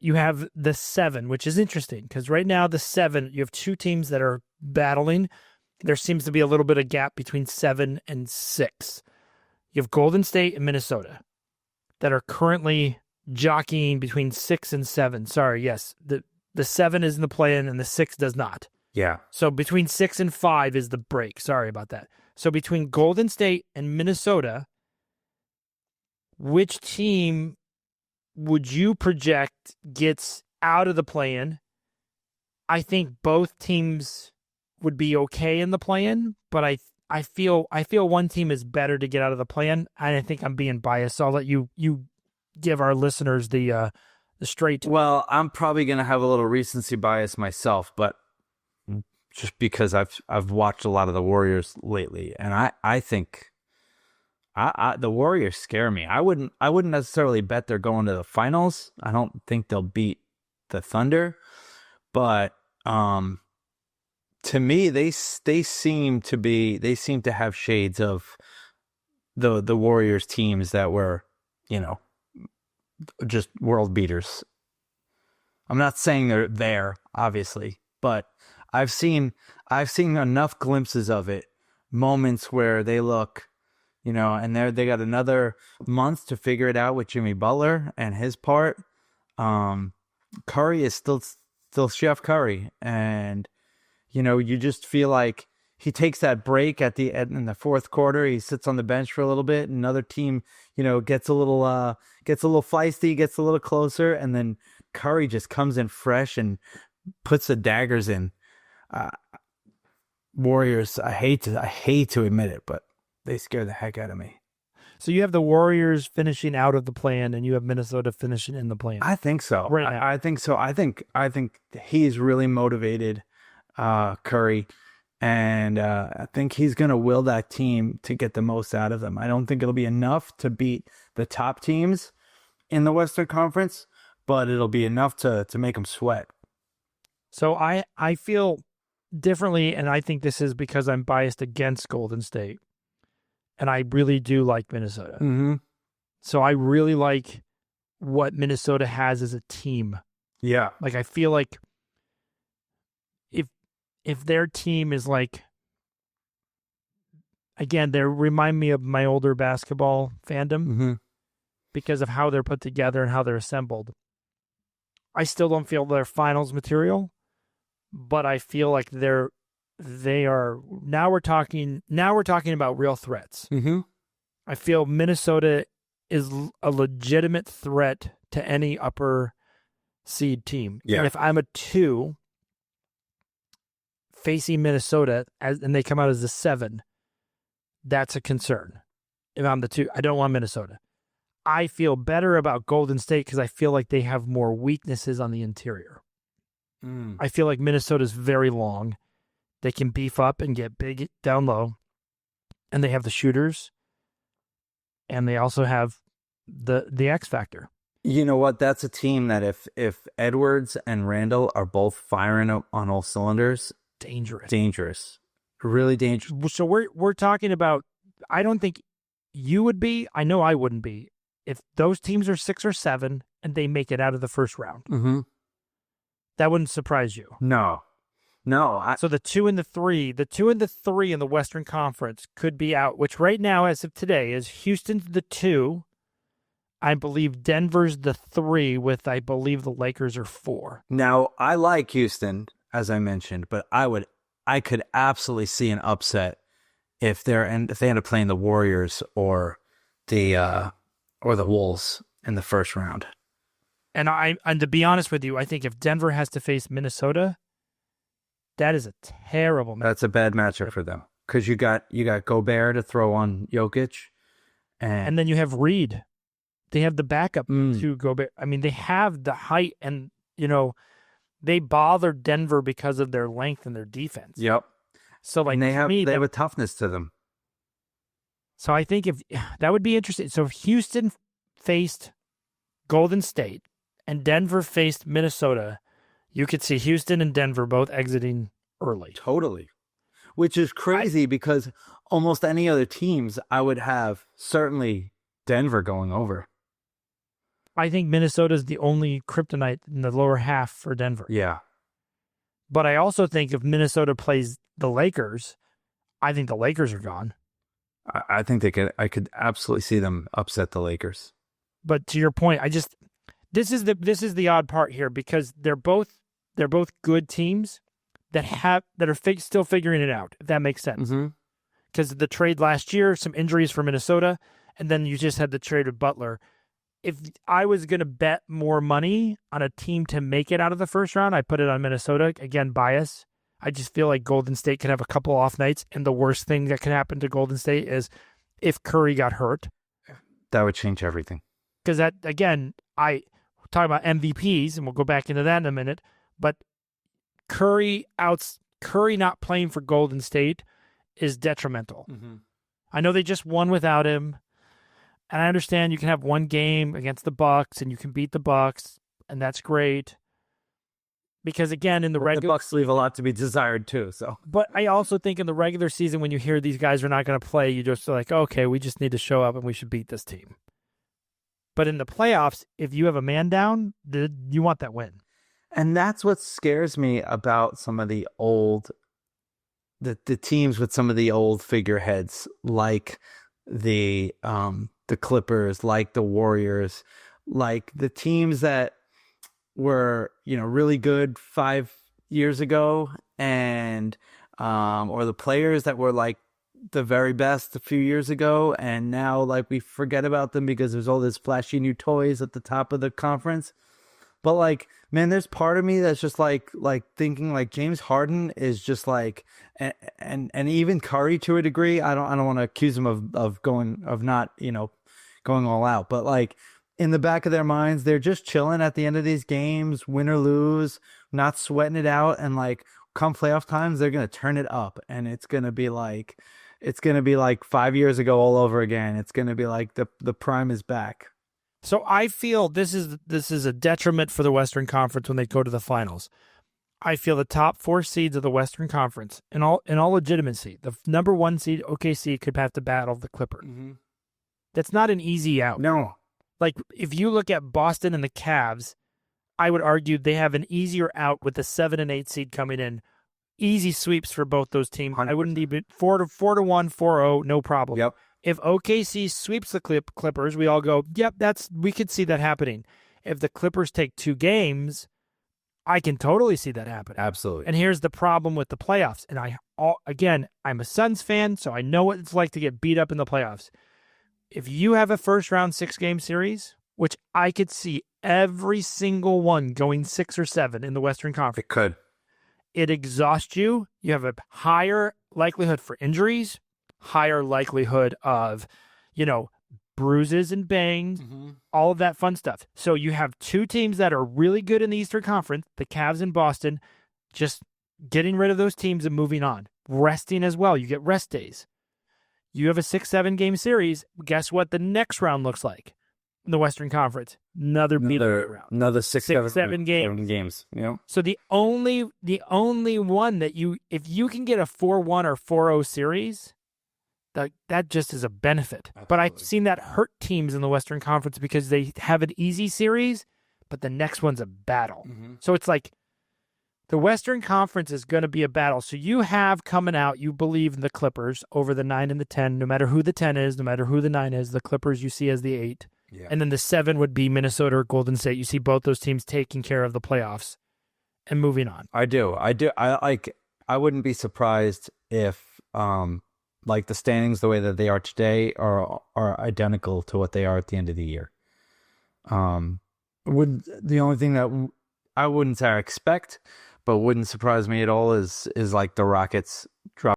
You have the 7, which is interesting because right now the 7, you have two teams that are battling. There seems to be a little bit of gap between 7 and 6. You have Golden State and Minnesota that are currently jockeying between 6 and 7. Sorry, yes. The 7 is in the play-in and the 6 does not. Yeah. So between 6 and 5 is the break. Sorry about that. So between Golden State and Minnesota, which team would you project gets out of the play-in? I think both teams would be okay in the play-in, but I feel one team is better to get out of the play-in, and I think I'm being biased. So I'll let you give our listeners the straight. Well, I'm probably gonna have a little recency bias myself, but just because I've watched a lot of the Warriors lately, and I think the Warriors scare me. I wouldn't necessarily bet they're going to the finals. I don't think they'll beat the Thunder, but to me they seem to have shades of the Warriors teams that were, just world beaters. I'm not saying they're there, obviously, but I've seen enough glimpses of it, moments where they look, and they got another month to figure it out with Jimmy Butler and his part. Curry is still Chef Curry, and you just feel like he takes that break in the fourth quarter. He sits on the bench for a little bit. Another team, gets a little feisty, gets a little closer, and then Curry just comes in fresh and puts the daggers in. Warriors, I hate to admit it, but they scare the heck out of me. So you have the Warriors finishing out of the plan, and you have Minnesota finishing in the plan. I think so. Right now. I think so. I think he's really motivated, Curry, and I think he's going to will that team to get the most out of them. I don't think it'll be enough to beat the top teams in the Western Conference, but it'll be enough to make them sweat. So I feel differently, and I think this is because I'm biased against Golden State, and I really do like Minnesota. Mm-hmm. So I really like what Minnesota has as a team. Yeah. Like, I feel like if their team is like, again, they remind me of my older basketball fandom, mm-hmm. because of how they're put together and how they're assembled. I still don't feel they're finals material, but I feel like they are. Now we're talking about real threats. Mm-hmm. I feel Minnesota is a legitimate threat to any upper seed team. Yeah. And if I'm a 2 facing Minnesota and they come out as a 7, that's a concern. If I'm the 2, I don't want Minnesota. I feel better about Golden State because I feel like they have more weaknesses on the interior. I feel like Minnesota's very long. They can beef up and get big down low. And they have the shooters. And they also have the X factor. You know what? That's a team that if Edwards and Randall are both firing on all cylinders, dangerous, really dangerous. So we're talking about, I don't think you would be, I know I wouldn't be, if those teams are 6 or 7 and they make it out of the first round. Mm-hmm. That wouldn't surprise you. No. So the 2 and the 3 in the Western Conference could be out, which right now, as of today, is Houston's the 2. I believe Denver's the 3, with I believe the Lakers are 4. Now, I like Houston, as I mentioned, but I could absolutely see an upset if they end up playing the Warriors or the Wolves in the first round. And to be honest with you, I think if Denver has to face Minnesota, that is a terrible matchup. That's a bad matchup for them because you got Gobert to throw on Jokic, and then you have Reed. They have the backup to Gobert. I mean, they have the height, and they bother Denver because of their length and their defense. Yep. So like, and they have a toughness to them. So I think if that would be interesting. So if Houston faced Golden State and Denver faced Minnesota, you could see Houston and Denver both exiting early. Totally. Which is crazy because almost any other teams I would have certainly Denver going over. I think Minnesota is the only kryptonite in the lower half for Denver. Yeah. But I also think if Minnesota plays the Lakers, I think the Lakers are gone. I think I could absolutely see them upset the Lakers. But to your point, this is the odd part here because they're both good teams that are still figuring it out. If that makes sense. Because of the trade last year, some injuries for Minnesota, and then you just had the trade with Butler. If I was going to bet more money on a team to make it out of the first round, I put it on Minnesota. Again, bias. I just feel like Golden State could have a couple off nights, and the worst thing that can happen to Golden State is if Curry got hurt. That would change everything. Because that, again, I talk about MVPs, and we'll go back into that in a minute, but Curry not playing for Golden State is detrimental. I know they just won without him, and I understand you can have one game against the Bucks, and you can beat the Bucks, and that's great. Because again, in the regular, the Bucks leave a lot to be desired too. So, but I also think in the regular season, when you hear these guys are not going to play, you just like, okay, we just need to show up and we should beat this team. But in the playoffs, if you have a man down, you want that win. And that's what scares me about some of the teams with some of the old figureheads, like the Clippers, like the Warriors, like the teams that were, really good 5 years ago, and or the players that were like the very best a few years ago, and now like we forget about them because there's all this flashy new toys at the top of the conference. But like, man, there's part of me that's just like thinking like James Harden is just like, and even Curry to a degree. I don't want to accuse him of not going all out, but like, in the back of their minds, they're just chilling at the end of these games, win or lose, not sweating it out. And like come playoff times, they're going to turn it up, and it's going to be like 5 years ago all over again. It's going to be like the prime is back. So I feel this is a detriment for the Western Conference when they go to the finals. I feel the top 4 seeds of the Western Conference, in all legitimacy, the number 1 seed OKC could have to battle the Clippers. That's not an easy out. No. Like, if you look at Boston and the Cavs, I would argue they have an easier out with the 7 and 8 seed coming in. Easy sweeps for both those teams. 100%. I wouldn't even 4-1, 4-0, no problem. Yep. If OKC sweeps the Clippers, we all go, yep, we could see that happening. If the Clippers take 2 games, I can totally see that happen. Absolutely. And here's the problem with the playoffs. And I'm a Suns fan, so I know what it's like to get beat up in the playoffs. If you have a first-round 6-game series, which I could see every single one going 6 or 7 in the Western Conference. It could. It exhausts you. You have a higher likelihood for injuries, higher likelihood of, bruises and bangs, all of that fun stuff. So you have 2 teams that are really good in the Eastern Conference, the Cavs and Boston, just getting rid of those teams and moving on. Resting as well. You get rest days. You have a 6-7 game series. Guess what the next round looks like in the Western Conference? Another round. Another 6-7 games. So the only one that if you can get a 4-1 or 4-0 series, that just is a benefit. Absolutely. But I've seen that hurt teams in the Western Conference because they have an easy series, but the next one's a battle. So it's like, the Western Conference is going to be a battle. So you have coming out, you believe in the Clippers over the 9 and the 10, no matter who the 10 is, no matter who the 9 is, the Clippers you see as the 8. Yeah. And then the 7 would be Minnesota or Golden State. You see both those teams taking care of the playoffs and moving on. I do. I wouldn't be surprised if the standings the way that they are today are identical to what they are at the end of the year. The only thing that I wouldn't say I expect, but wouldn't surprise me at all is like the Rockets drop